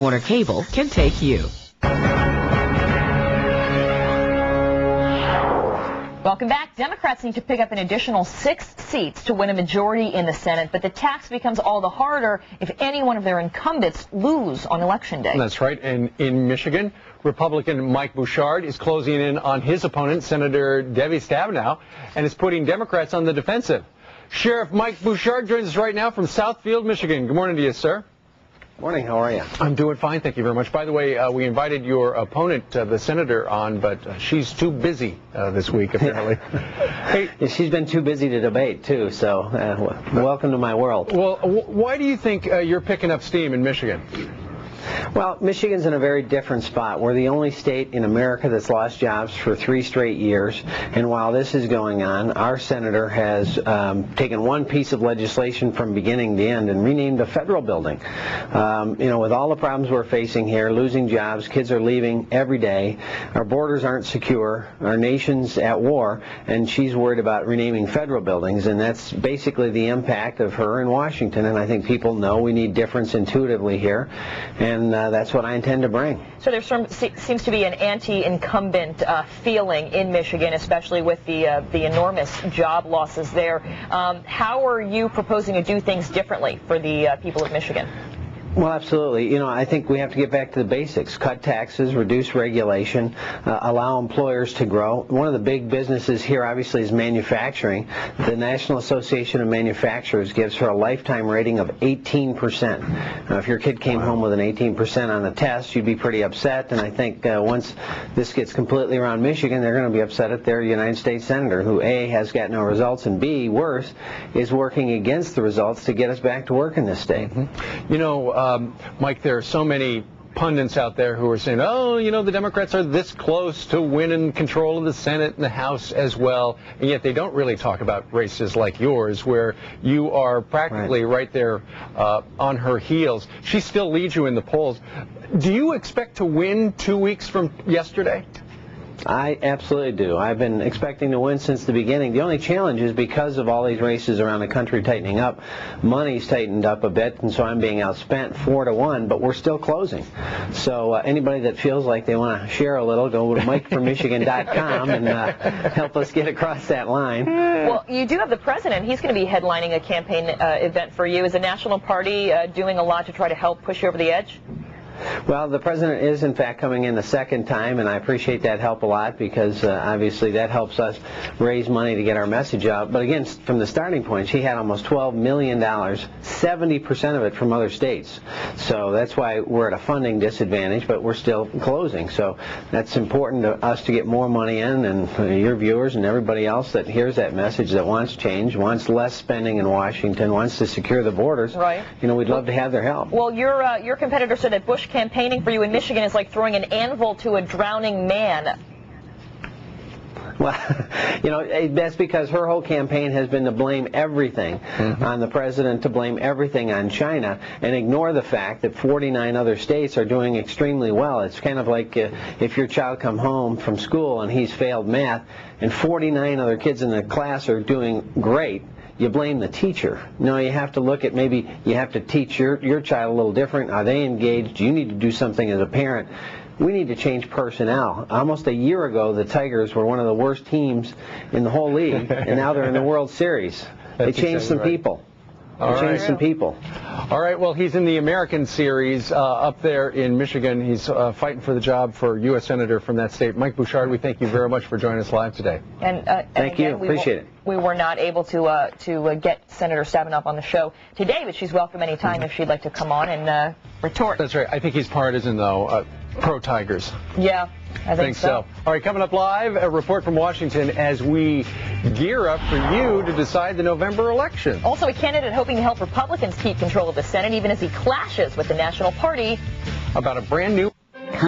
Warner Cable can take you. Welcome back. Democrats need to pick up an additional 6 seats to win a majority in the Senate, but the task becomes all the harder if any one of their incumbents lose on Election Day. That's right. And in Michigan, Republican Mike Bouchard is closing in on his opponent, Senator Debbie Stabenow, and is putting Democrats on the defensive. Sheriff Mike Bouchard joins us right now from Southfield, Michigan. Good morning to you, sir. Morning, how are you? I'm doing fine, thank you very much. By the way, we invited your opponent, the senator, on, but she's too busy this week, apparently. Hey, she's been too busy to debate, too, so welcome to my world. Well, why do you think you're picking up steam in Michigan? Well, Michigan's in a very different spot. We're the only state in America that's lost jobs for 3 straight years. And while this is going on, our senator has taken one piece of legislation from beginning to end and renamed a federal building. With all the problems we're facing here, losing jobs, kids are leaving every day, our borders aren't secure, our nation's at war, and she's worried about renaming federal buildings. And that's basically the impact of her in Washington. And I think people know we need difference intuitively here. And that's what I intend to bring. So there seems to be an anti-incumbent feeling in Michigan, especially with the enormous job losses there. How are you proposing to do things differently for the people of Michigan? Well, absolutely. I think we have to get back to the basics. Cut taxes, reduce regulation, allow employers to grow. One of the big businesses here, obviously, is manufacturing. The National Association of Manufacturers gives her a lifetime rating of 18%. Now, if your kid came home with an 18% on the test, you'd be pretty upset. And I think once this gets completely around Michigan, they're going to be upset at their United States Senator, who A, has got no results, and B, worse, is working against the results to get us back to work in this state. Mm-hmm. Mike, there are so many pundits out there who are saying, oh, the Democrats are this close to winning control of the Senate and the House as well, and yet they don't really talk about races like yours, where you are practically right there on her heels. She still leads you in the polls. Do you expect to win 2 weeks from yesterday? I absolutely do. I've been expecting to win since the beginning. The only challenge is because of all these races around the country tightening up, money's tightened up a bit, and so I'm being outspent 4-1, but we're still closing. So anybody that feels like they want to share a little, go to MikeForMichigan.com and help us get across that line. Well, you do have the president. He's going to be headlining a campaign event for you. Is the National Party doing a lot to try to help push you over the edge? Well, the president is, in fact, coming in the second time, and I appreciate that help a lot because, obviously, that helps us raise money to get our message out. But, again, from the starting point, she had almost $12 million, 70% of it from other states. So that's why we're at a funding disadvantage, but we're still closing. So that's important to us to get more money in, and your viewers and everybody else that hears that message that wants change, wants less spending in Washington, wants to secure the borders. Right. We'd love to have their help. Well, your competitor said that Bush campaigning for you in Michigan is like throwing an anvil to a drowning man. Well, that's because her whole campaign has been to blame everything on the president, to blame everything on China, and ignore the fact that 49 other states are doing extremely well. It's kind of like if your child come home from school and he's failed math, and 49 other kids in the class are doing great. You blame the teacher. No, you have to look at maybe you have to teach your child a little different. Are they engaged? Do you need to do something as a parent? We need to change personnel. Almost a year ago, the Tigers were one of the worst teams in the whole league, and now they're in the World Series. They changed some people. They changed some people. All right, well, he's in the American Series up there in Michigan. He's fighting for the job for U.S. Senator from that state. Mike Bouchard, we thank you very much for joining us live today. And thank you. Appreciate it. We were not able to get Senator Stabenow on the show today, but she's welcome anytime if she'd like to come on and retort. That's right. I think he's partisan, though. Pro-Tigers. Yeah, I think so. All right, coming up live, a report from Washington as we gear up for you to decide the November election. Also, a candidate hoping to help Republicans keep control of the Senate, even as he clashes with the National Party about a brand new